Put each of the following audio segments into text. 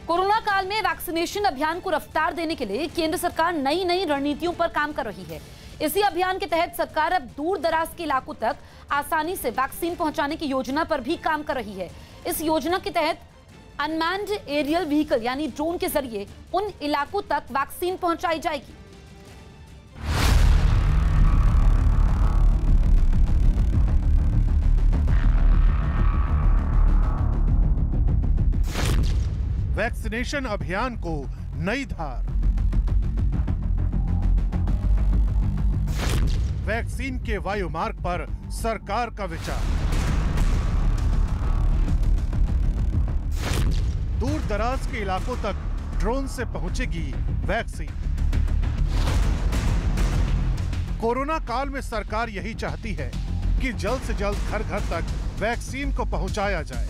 Corona काल में vaccination अभियान को रफ्तार देने के लिए केंद्र सरकार नई रणनीतियों पर काम कर रही है। इसी अभियान के तहत सरकार अब दूर दराज के इलाकों तक आसानी से वैक्सीन पहुंचाने की योजना पर भी काम कर रही है। इस योजना के तहत अनमैन्ड एरियल व्हीकल यानी ड्रोन के जरिए उन इलाकों तक वैक्सीन पहुंचाई जाएगी। वैक्सीनेशन अभियान को नई धार। वैक्सीन के वायुमार्ग पर सरकार का विचार। दूर दराज के इलाकों तक ड्रोन से पहुंचेगी वैक्सीन। कोरोना काल में सरकार यही चाहती है कि जल्द से जल्द घर घर तक वैक्सीन को पहुंचाया जाए,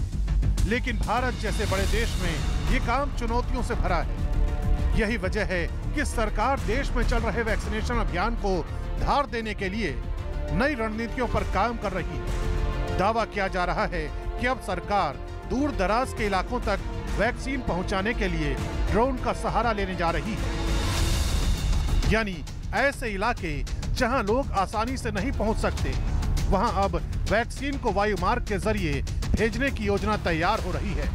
लेकिन भारत जैसे बड़े देश में ये काम चुनौतियों से भरा है। यही वजह है कि सरकार देश में चल रहे वैक्सीनेशन अभियान को धार देने के लिए नई रणनीतियों पर काम कर रही है। दावा किया जा रहा है कि अब सरकार दूर दराज के इलाकों तक वैक्सीन पहुंचाने के लिए ड्रोन का सहारा लेने जा रही है। यानी ऐसे इलाके जहां लोग आसानी से नहीं पहुंच सकते, वहां अब वैक्सीन को वायुमार्ग के जरिए भेजने की योजना तैयार हो रही है।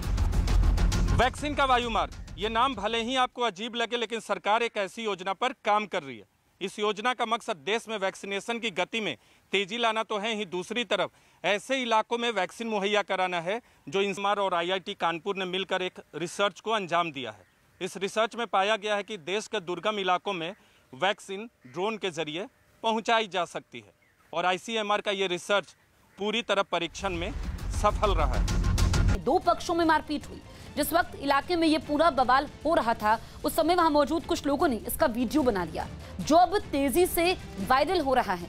वैक्सीन का वायुमार्ग, ये नाम भले ही आपको अजीब लगे, लेकिन सरकार एक ऐसी योजना पर काम कर रही है। इस योजना का मकसद देश में वैक्सीनेशन की गति में तेजी लाना तो है ही, दूसरी तरफ ऐसे इलाकों में वैक्सीन मुहैया कराना है जो इंस्मार और IIT कानपुर ने मिलकर एक रिसर्च को अंजाम दिया है। इस रिसर्च में पाया गया है कि देश के दुर्गम इलाकों में वैक्सीन ड्रोन के जरिए पहुंचाई जा सकती है और ICMR का ये रिसर्च पूरी तरह परीक्षण में सफल रहा है। दो पक्षों में मारपीट हुई। जिस वक्त इलाके में ये पूरा बवाल हो रहा था, उस समय वहां मौजूद कुछ लोगों ने इसका वीडियो बना लिया, जो अब तेजी से वायरल हो रहा है,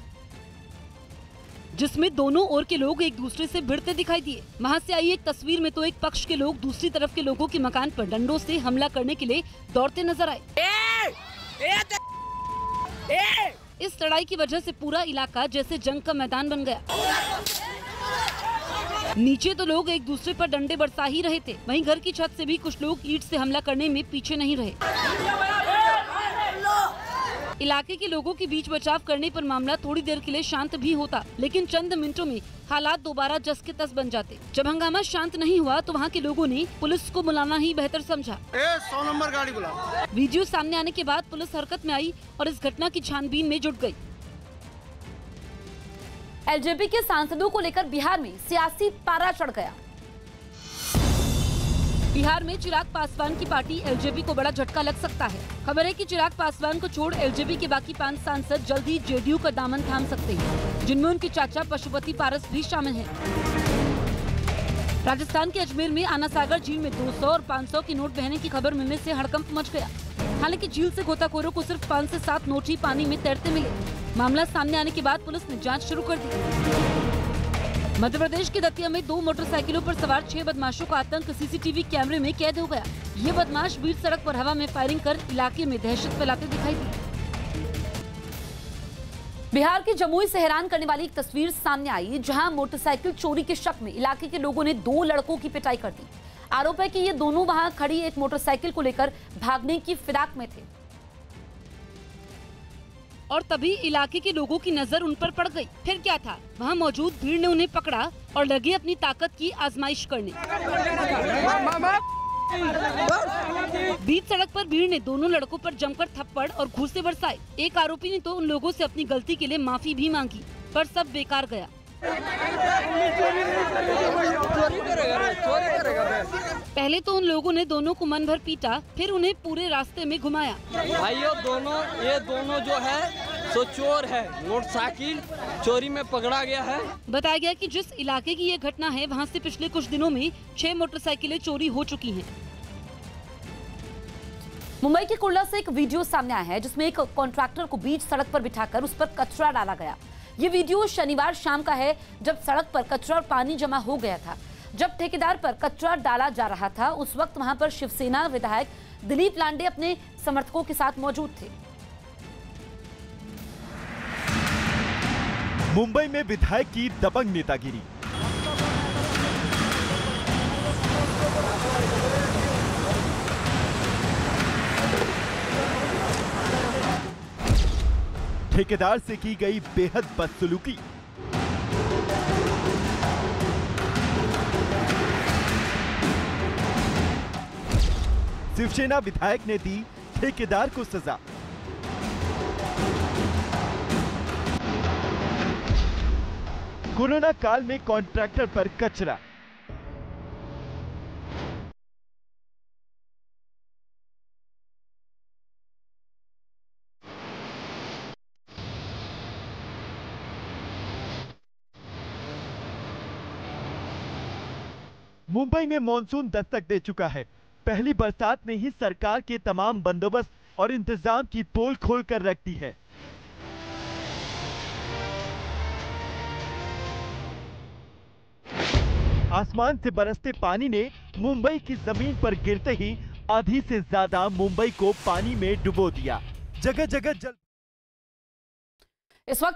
जिसमें दोनों ओर के लोग एक दूसरे से भिड़ते दिखाई दिए। वहां से आई एक तस्वीर में तो एक पक्ष के लोग दूसरी तरफ के लोगों के मकान पर डंडों से हमला करने के लिए दौड़ते नजर आए। इस लड़ाई की वजह से पूरा इलाका जैसे जंग का मैदान बन गया। नीचे तो लोग एक दूसरे पर डंडे बरसा ही रहे थे, वहीं घर की छत से भी कुछ लोग ईंट से हमला करने में पीछे नहीं रहे। इलाके के लोगों के बीच बचाव करने पर मामला थोड़ी देर के लिए शांत भी होता, लेकिन चंद मिनटों में हालात दोबारा जस के तस बन जाते। जब हंगामा शांत नहीं हुआ तो वहां के लोगों ने पुलिस को बुलाना ही बेहतर समझा। 100 नंबर गाड़ी बुला। वीडियो सामने आने के बाद पुलिस हरकत में आई और इस घटना की छानबीन में जुट गई। LJP के सांसदों को लेकर बिहार में सियासी पारा चढ़ गया। बिहार में चिराग पासवान की पार्टी LJP को बड़ा झटका लग सकता है। खबर है कि चिराग पासवान को छोड़ LJP के बाकी 5 सांसद जल्द ही JDU का दामन थाम सकते हैं, जिनमें उनके चाचा पशुपति पारस भी शामिल हैं। राजस्थान के अजमेर में आना सागर झील में 200 और 500 के नोट बहने की खबर मिलने से हड़कंप मच गया। हालांकि झील से गोताखोरों को सिर्फ 5 से 7 नोट ही पानी में तैरते मिले। मामला सामने आने के बाद पुलिस ने जांच शुरू कर दी। मध्य प्रदेश के दतिया में 2 मोटरसाइकिलों पर सवार 6 बदमाशों का आतंक CCTV कैमरे में कैद हो गया। ये बदमाश बीच सड़क पर हवा में फायरिंग कर इलाके में दहशत फैलाते दिखाई दिए। बिहार के जमुई से हैरान करने वाली एक तस्वीर सामने आई, जहां मोटरसाइकिल चोरी के शक में इलाके के लोगों ने 2 लड़कों की पिटाई कर दी। आरोप है कि ये दोनों वहां खड़ी एक मोटरसाइकिल को लेकर भागने की फिराक में थे और तभी इलाके के लोगों की नजर उन पर पड़ गई। फिर क्या था, वहां मौजूद भीड़ ने उन्हें पकड़ा और लगे अपनी ताकत की आजमाइश करने। बीच सड़क पर भीड़ ने दोनों लड़कों पर जमकर थप्पड़ और घूंसे बरसाए। एक आरोपी ने तो उन लोगों से अपनी गलती के लिए माफी भी मांगी, पर सब बेकार गया। पहले तो उन लोगों ने दोनों को मन भर पीटा, फिर उन्हें पूरे रास्ते में घुमाया। भाइयों, ये दोनों जो है सो चोर है, मोटरसाइकिल चोरी में पकड़ा गया है। बताया गया कि जिस इलाके की ये घटना है, वहां से पिछले कुछ दिनों में 6 मोटरसाइकिलें चोरी हो चुकी हैं। मुंबई के कुर्ला से एक वीडियो सामने आया है, जिसमें एक कॉन्ट्रैक्टर को बीच सड़क पर बिठाकर उस पर कचरा डाला गया। ये वीडियो शनिवार शाम का है, जब सड़क पर कचरा और पानी जमा हो गया था। जब ठेकेदार पर कचरा डाला जा रहा था, उस वक्त वहां पर शिवसेना विधायक दिलीप लांडे अपने समर्थकों के साथ मौजूद थे। मुंबई में विधायक की दबंग नेतागिरी। ठेकेदार से की गई बेहद बदसलूकी। शिवसेना विधायक ने दी ठेकेदार को सजा। कोरोना काल में कॉन्ट्रैक्टर पर कचरा। मुंबई में मॉनसून दस्तक दे चुका है। पहली बरसात ने ही सरकार के तमाम बंदोबस्त और इंतजाम की पोल खोल कर रख दी है। आसमान से बरसते पानी ने मुंबई की जमीन पर गिरते ही आधी से ज्यादा मुंबई को पानी में डुबो दिया। जगह जगह जल। इस वक्त